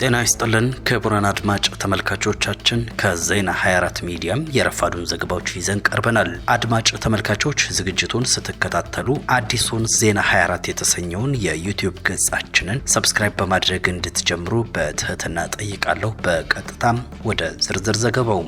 ጤና ይስጥልን ክቡራን አድማጭ ተመልካቾቻችን ከዜና 24 ሚዲያም የረፋዱን ዘገባዎች ይዘን ቀርበናል። አድማጭ ተመልካቾች ዝግጅቱን ስትከታተሉ አዲሱን ዜና 24 የተሰኘውን የዩቲዩብ ገጻችንን ሰብስክራይብ በማድረግ እንድትጀምሩ በትህትና ጠይቃለሁ። በቀጥታም ወደ ዝርዝር ዘገባው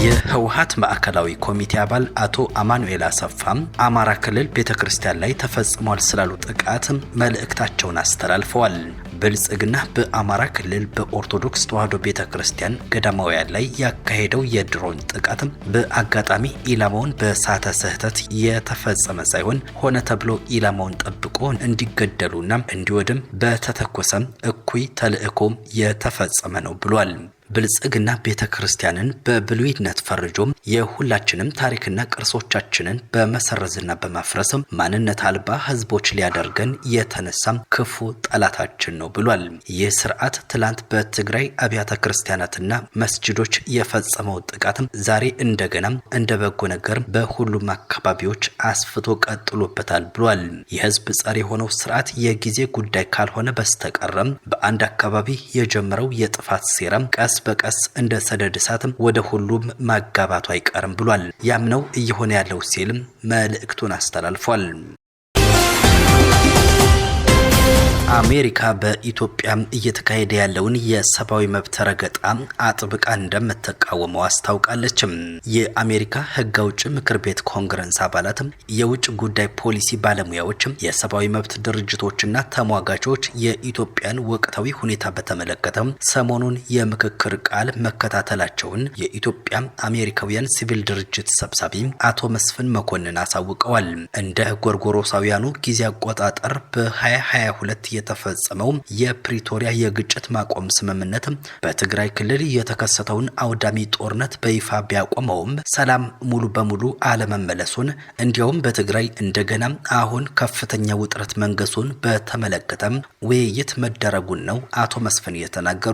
የህወሓት ማዕከላዊ ኮሚቴ አባል አቶ አማኑኤል አሰፋም አማራ ክልል ቤተክርስቲያን ላይ ተፈጽሟል ስላሉ ጥቃት መልእክታቸውን አስተላልፈዋል። ብልጽግና በአማራ ክልል በኦርቶዶክስ ተዋሕዶ ቤተክርስቲያን ገዳማውያን ላይ ያካሄደው የድሮን ጥቃት በአጋጣሚ ኢላማውን በሳተ ስህተት የተፈጸመ ሳይሆን ሆነ ተብሎ ኢላማውን ጠብቆ እንዲገደሉና እንዲወድም በተተኮሰም እኩይ ተልእኮ የተፈጸመ ነው ብሏል። ብልጽግና ቤተክርስቲያንን በብሉይነት ፈርጆም የሁላችንም ታሪክና ቅርሶቻችንን በመሰረዝና በማፍረስም ማንነት አልባ ህዝቦች ሊያደርገን የተነሳም ክፉ ጠላታችን ነው ብሏል። ይህ ስርዓት ትላንት በትግራይ አብያተ ክርስቲያናትና መስጂዶች የፈጸመው ጥቃትም ዛሬ እንደገና እንደ በጎ ነገር በሁሉም አካባቢዎች አስፍቶ ቀጥሎበታል ብሏል። የህዝብ ጸር የሆነው ስርዓት የጊዜ ጉዳይ ካልሆነ በስተቀረም በአንድ አካባቢ የጀመረው የጥፋት ሴራም ቀስ በቀስ እንደ ሰደድ እሳትም ወደ ሁሉም ማጋባቱ አይቀርም ብሏል። ያምነው እየሆነ ያለው ሲልም መልእክቱን አስተላልፏል። አሜሪካ በኢትዮጵያ እየተካሄደ ያለውን የሰብአዊ መብት ረገጣ አጥብቃ እንደምትቃወመው አስታውቃለች። የአሜሪካ ሕግ አውጪ ምክር ቤት ኮንግረስ አባላት፣ የውጭ ጉዳይ ፖሊሲ ባለሙያዎች፣ የሰብአዊ መብት ድርጅቶችና ተሟጋቾች የኢትዮጵያን ወቅታዊ ሁኔታ በተመለከተ ሰሞኑን የምክክር ቃል መከታተላቸውን የኢትዮጵያ አሜሪካውያን ሲቪል ድርጅት ሰብሳቢ አቶ መስፍን መኮንን አሳውቀዋል። እንደ ጎርጎሮሳውያኑ ጊዜ አቆጣጠር በ2022 የተፈጸመው የፕሪቶሪያ የግጭት ማቆም ስምምነት በትግራይ ክልል የተከሰተውን አውዳሚ ጦርነት በይፋ ቢያቆመውም ሰላም ሙሉ በሙሉ አለመመለሱን እንዲያውም በትግራይ እንደገና አሁን ከፍተኛ ውጥረት መንገሱን በተመለከተ ውይይት መደረጉን ነው አቶ መስፍን የተናገሩት።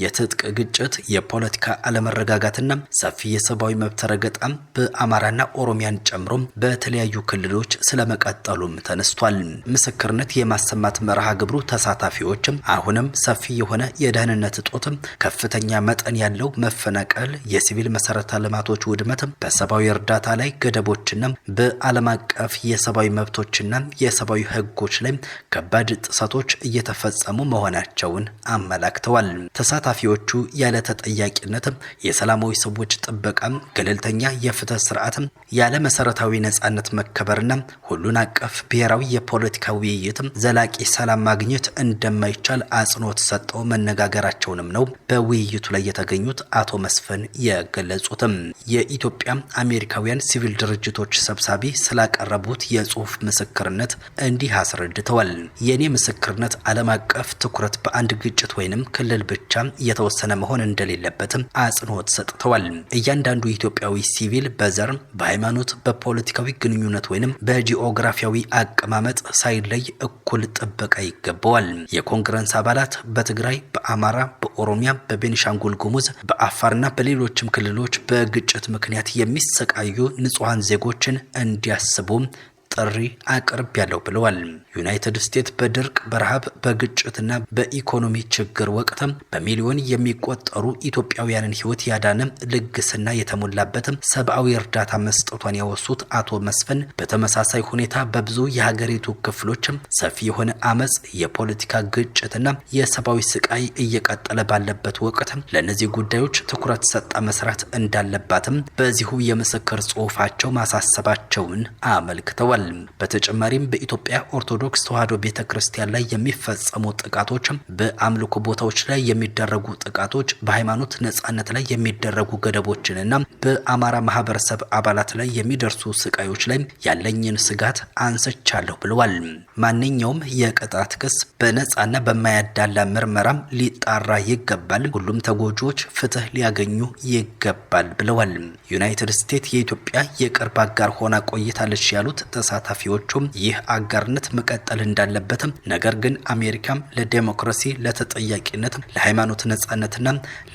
የትጥቅ ግጭት፣ የፖለቲካ አለመረጋጋትና ሰፊ የሰብአዊ መብት ረገጣ በአማራና ኦሮሚያን ጨምሮ በተለያዩ ክልሎች ስለመቀጠሉም ተነስቷል። ምስክርነት የማሰማት መርሃ ግብሩ ተሳታፊዎችም አሁንም ሰፊ የሆነ የደህንነት እጦት፣ ከፍተኛ መጠን ያለው መፈናቀል፣ የሲቪል መሰረተ ልማቶች ውድመት፣ በሰብአዊ እርዳታ ላይ ገደቦችና በዓለም አቀፍ የሰብአዊ መብቶችና የሰብአዊ ህጎች ላይ ከባድ ጥሰቶች እየተፈጸሙ መሆናቸውን አመላክተዋል። ተሳታፊዎቹ ያለ ተጠያቂነት የሰላማዊ ሰዎች ጥበቃ፣ ገለልተኛ የፍትህ ስርዓት፣ ያለ መሰረታዊ ነጻነት መከበርና ሁሉን አቀፍ ብሔራዊ የፖለቲካ ውይይት ዘላቂ ሰላም ማግኘት እንደማይቻል አጽንኦት ሰጠው መነጋገራቸውንም ነው በውይይቱ ላይ የተገኙት አቶ መስፍን የገለጹትም። የኢትዮጵያ አሜሪካውያን ሲቪል ድርጅቶች ሰብሳቢ ስላቀረቡት የጽሁፍ ምስክርነት እንዲህ አስረድተዋል። የኔ ምስክርነት ዓለም አቀፍ ትኩረት በአንድ ግጭት ወይንም ክልል ብቻ የተወሰነ መሆን እንደሌለበትም አጽንኦት ሰጥተዋል። እያንዳንዱ ኢትዮጵያዊ ሲቪል በዘር፣ በሃይማኖት፣ በፖለቲካዊ ግንኙነት ወይንም በጂኦግራፊያዊ አቀማመጥ ሳይለይ እኩል ጥበቃ ይገባዋል። የኮንግረስ አባላት በትግራይ፣ በአማራ፣ በኦሮሚያ፣ በቤኒሻንጉል ጉሙዝ፣ በአፋርና በሌሎችም ክልሎች በግጭት ምክንያት የሚሰቃዩ ንጹሃን ዜጎችን እንዲያስቡ ጥሪ አቅርብ ያለው ብለዋል። ዩናይትድ ስቴትስ በድርቅ፣ በረሃብ፣ በግጭትና በኢኮኖሚ ችግር ወቅት በሚሊዮን የሚቆጠሩ ኢትዮጵያውያንን ህይወት ያዳነ ልግስና የተሞላበት ሰብአዊ እርዳታ መስጠቷን ያወሱት አቶ መስፍን በተመሳሳይ ሁኔታ በብዙ የሀገሪቱ ክፍሎች ሰፊ የሆነ አመጽ፣ የፖለቲካ ግጭትና የሰብአዊ ስቃይ እየቀጠለ ባለበት ወቅት ለእነዚህ ጉዳዮች ትኩረት ሰጣ መስራት እንዳለባትም በዚሁ የምስክር ጽሁፋቸው ማሳሰባቸውን አመልክተዋል። በተጨማሪም በኢትዮጵያ ኦርቶዶክስ ተዋሕዶ ቤተክርስቲያን ላይ የሚፈጸሙ ጥቃቶች፣ በአምልኮ ቦታዎች ላይ የሚደረጉ ጥቃቶች፣ በሃይማኖት ነጻነት ላይ የሚደረጉ ገደቦችንና በአማራ ማህበረሰብ አባላት ላይ የሚደርሱ ስቃዮች ላይ ያለኝን ስጋት አንስቻለሁ ብለዋል። ማንኛውም የቅጣት ክስ በነጻና በማያዳላ ምርመራም ሊጣራ ይገባል። ሁሉም ተጎጂዎች ፍትህ ሊያገኙ ይገባል ብለዋል። ዩናይትድ ስቴትስ የኢትዮጵያ የቅርብ አጋር ሆና ቆይታለች ያሉት ተሳታፊዎቹም ይህ አጋርነት መቀጠል እንዳለበትም ነገር ግን አሜሪካም ለዲሞክራሲ፣ ለተጠያቂነት፣ ለሃይማኖት ነጻነትና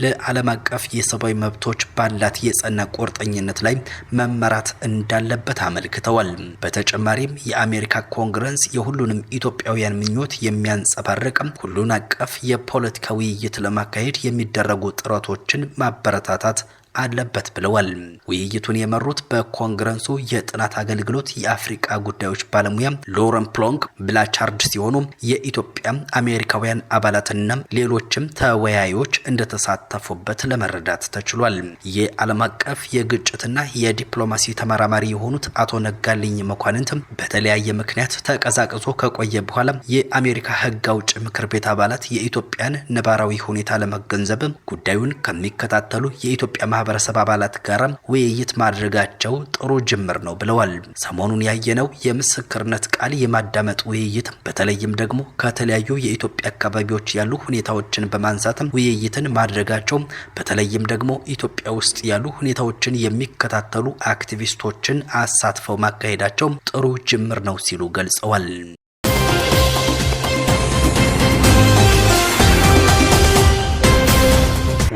ለዓለም አቀፍ የሰብአዊ መብቶች ባላት የጸና ቁርጠኝነት ላይ መመራት እንዳለበት አመልክተዋል። በተጨማሪም የአሜሪካ ኮንግረስ የሁሉንም ኢትዮጵያውያን ምኞት የሚያንጸባርቅ ሁሉን አቀፍ የፖለቲካ ውይይት ለማካሄድ የሚደረጉ ጥረቶችን ማበረታታት አለበት ብለዋል። ውይይቱን የመሩት በኮንግረሱ የጥናት አገልግሎት የአፍሪካ ጉዳዮች ባለሙያ ሎረን ፕሎንክ ብላቻርድ ሲሆኑ የኢትዮጵያ አሜሪካውያን አባላትና ሌሎችም ተወያዮች እንደተሳተፉበት ለመረዳት ተችሏል። የዓለም አቀፍ የግጭትና የዲፕሎማሲ ተመራማሪ የሆኑት አቶ ነጋልኝ መኳንንት በተለያየ ምክንያት ተቀዛቅዞ ከቆየ በኋላ የአሜሪካ ሕግ አውጭ ምክር ቤት አባላት የኢትዮጵያን ነባራዊ ሁኔታ ለመገንዘብ ጉዳዩን ከሚከታተሉ የኢትዮጵያ ማህበረሰብ አባላት ጋር ውይይት ማድረጋቸው ጥሩ ጅምር ነው ብለዋል። ሰሞኑን ያየነው የምስክርነት ቃል የማዳመጥ ውይይት በተለይም ደግሞ ከተለያዩ የኢትዮጵያ አካባቢዎች ያሉ ሁኔታዎችን በማንሳት ውይይትን ማድረጋቸው በተለይም ደግሞ ኢትዮጵያ ውስጥ ያሉ ሁኔታዎችን የሚከታተሉ አክቲቪስቶችን አሳትፈው ማካሄዳቸው ጥሩ ጅምር ነው ሲሉ ገልጸዋል።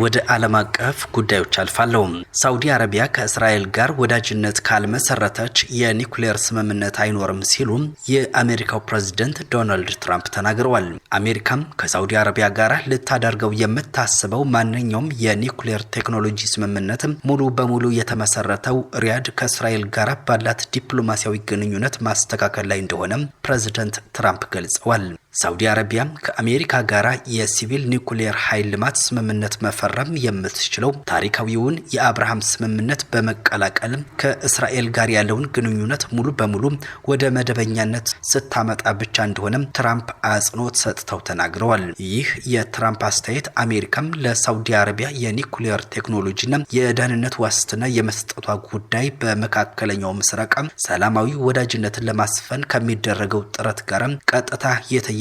ወደ ዓለም አቀፍ ጉዳዮች አልፋለሁ። ሳውዲ አረቢያ ከእስራኤል ጋር ወዳጅነት ካልመሰረተች የኒውክሌር ስምምነት አይኖርም ሲሉ የአሜሪካው ፕሬዝዳንት ዶናልድ ትራምፕ ተናግረዋል። አሜሪካም ከሳውዲ አረቢያ ጋር ልታደርገው የምታስበው ማንኛውም የኒውክሌር ቴክኖሎጂ ስምምነት ሙሉ በሙሉ የተመሰረተው ሪያድ ከእስራኤል ጋር ባላት ዲፕሎማሲያዊ ግንኙነት ማስተካከል ላይ እንደሆነ ፕሬዝዳንት ትራምፕ ገልጸዋል። ሳውዲ አረቢያ ከአሜሪካ ጋር የሲቪል ኒውክሌር ኃይል ልማት ስምምነት መፈረም የምትችለው ታሪካዊውን የአብርሃም ስምምነት በመቀላቀል ከእስራኤል ጋር ያለውን ግንኙነት ሙሉ በሙሉ ወደ መደበኛነት ስታመጣ ብቻ እንደሆነ ትራምፕ አጽንኦት ሰጥተው ተናግረዋል። ይህ የትራምፕ አስተያየት አሜሪካም ለሳውዲ አረቢያ የኒውክሌር ቴክኖሎጂና የደህንነት ዋስትና የመስጠቷ ጉዳይ በመካከለኛው ምስራቅ ሰላማዊ ወዳጅነትን ለማስፈን ከሚደረገው ጥረት ጋር ቀጥታ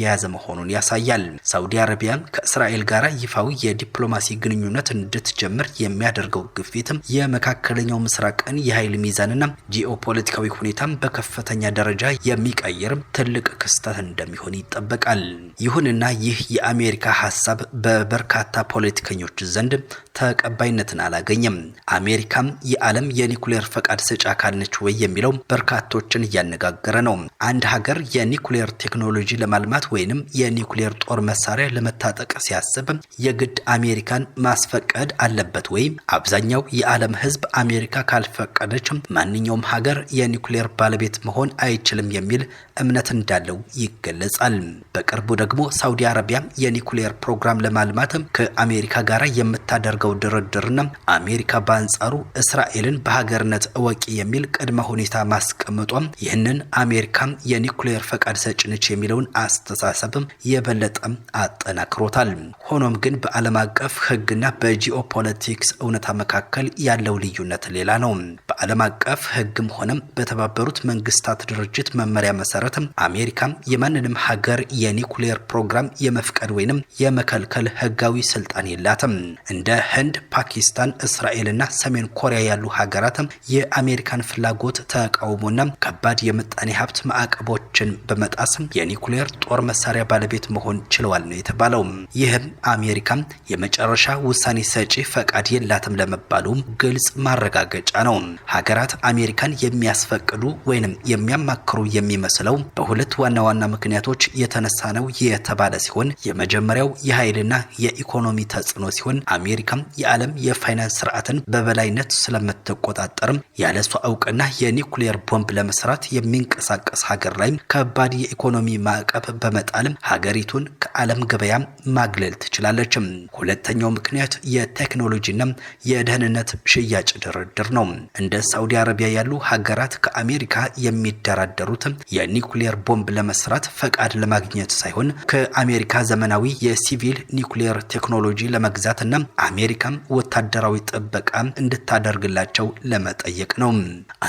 የያዘ መሆኑን ያሳያል። ሳውዲ አረቢያ ከእስራኤል ጋር ይፋዊ የዲፕሎማሲ ግንኙነት እንድትጀምር የሚያደርገው ግፊትም የመካከለኛው ምስራቅን የኃይል ሚዛንና ጂኦፖለቲካዊ ሁኔታን በከፍተኛ ደረጃ የሚቀይር ትልቅ ክስተት እንደሚሆን ይጠበቃል። ይሁንና ይህ የአሜሪካ ሀሳብ በበርካታ ፖለቲከኞች ዘንድ ተቀባይነትን አላገኘም። አሜሪካም የዓለም የኒውክሌር ፈቃድ ሰጪ አካል ነች ወይ የሚለው በርካቶችን እያነጋገረ ነው። አንድ ሀገር የኒውክሌር ቴክኖሎጂ ለማልማት ወይንም የኒውክሌር ጦር መሳሪያ ለመታጠቅ ሲያስብ የግድ አሜሪካን ማስፈቀድ አለበት ወይም አብዛኛው የዓለም ሕዝብ አሜሪካ ካልፈቀደች ማንኛውም ሀገር የኒውክሌር ባለቤት መሆን አይችልም የሚል እምነት እንዳለው ይገለጻል። በቅርቡ ደግሞ ሳውዲ አረቢያ የኒውክሌር ፕሮግራም ለማልማት ከአሜሪካ ጋር የምታደርገው ድርድርና አሜሪካ በአንጻሩ እስራኤልን በሀገርነት እወቂ የሚል ቅድመ ሁኔታ ማስቀመጧም ይህንን አሜሪካ የኒውክሌር ፈቃድ ሰጪ ነች የሚለውን አስተሳሰብም የበለጠ አጠናክሮታል። ሆኖም ግን በዓለም አቀፍ ሕግና በጂኦፖለቲክስ እውነታ መካከል ያለው ልዩነት ሌላ ነው። በዓለም አቀፍ ሕግም ሆነ በተባበሩት መንግስታት ድርጅት መመሪያ መሰረት አሜሪካ የማንንም ሀገር የኒውክሌር ፕሮግራም የመፍቀድ ወይንም የመከልከል ሕጋዊ ስልጣን የላትም። እንደ ህንድ፣ ፓኪስታን፣ እስራኤልና ሰሜን ኮሪያ ያሉ ሀገራት የአሜሪካን ፍላጎት ተቃውሞና ከባድ የምጣኔ ሀብት ማዕቀቦችን በመጣስ የኒውክሌር ጦር መሳሪያ ባለቤት መሆን ችለዋል ነው የተባለው። ይህም አሜሪካ የመጨረሻ ውሳኔ ሰጪ ፈቃድ የላትም ለመባሉ ግልጽ ማረጋገጫ ነው። ሀገራት አሜሪካን የሚያስፈቅዱ ወይንም የሚያማክሩ የሚመስለው በሁለት ዋና ዋና ምክንያቶች የተነሳ ነው የተባለ ሲሆን የመጀመሪያው የኃይልና የኢኮኖሚ ተጽዕኖ ሲሆን አሜሪካ የዓለም የፋይናንስ ስርዓትን በበላይነት ስለምትቆጣጠር ያለሷ እውቅና የኒውክሌር ቦምብ ለመስራት የሚንቀሳቀስ ሀገር ላይ ከባድ የኢኮኖሚ ማዕቀብ በመጣል ሀገሪቱን ከዓለም ገበያ ማግለል ትችላለች። ሁለተኛው ምክንያት የቴክኖሎጂና የደህንነት ሽያጭ ድርድር ነው። እንደ ሳውዲ አረቢያ ያሉ ሀገራት ከአሜሪካ የሚደራደሩት የኒውክሌር ቦምብ ለመስራት ፈቃድ ለማግኘት ሳይሆን ከአሜሪካ ዘመናዊ የሲቪል ኒውክሌር ቴክኖሎጂ ለመግዛትና አሜሪካም ወታደራዊ ጥበቃ እንድታደርግላቸው ለመጠየቅ ነው።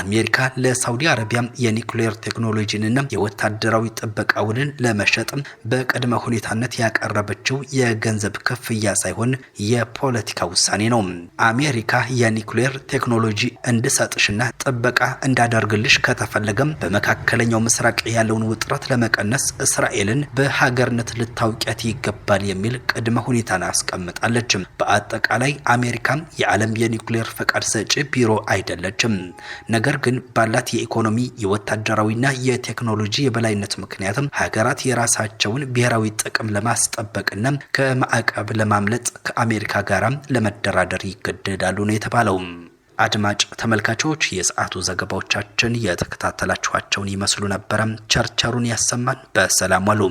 አሜሪካ ለሳውዲ አረቢያ የኒውክሌር ቴክኖሎጂንና የወታደራዊ ጥበቃውን ለመሸጥ በቅድመ ሁኔታነት ያቀረበችው የገንዘብ ክፍያ ሳይሆን የፖለቲካ ውሳኔ ነው። አሜሪካ የኒውክሌር ቴክኖሎጂ እንድሰጥሽና ጥበቃ እንዳደርግልሽ ከተፈለገም በመካከለኛው ምስራቅ ያለውን ውጥረት ለመቀነስ እስራኤልን በሀገርነት ልታውቂያት ይገባል የሚል ቅድመ ሁኔታን አስቀምጣለች። በአጠቃላይ አሜሪካ የዓለም የኒውክሌር ፈቃድ ሰጪ ቢሮ አይደለችም። ነገር ግን ባላት የኢኮኖሚ የወታደራዊና የቴክኖሎጂ የበላይነት ምክንያትም ሀገራት የራሳቸውን ብሔራዊ ጥቅም ለማስጠበቅና ከማዕቀብ ለማምለጥ ከአሜሪካ ጋር ለመደራደር ይገደዳሉ ነው የተባለው። አድማጭ ተመልካቾች የሰዓቱ ዘገባዎቻችን የተከታተላችኋቸውን ይመስሉ ነበር። ቸርቸሩን ያሰማን። በሰላም ዋሉ።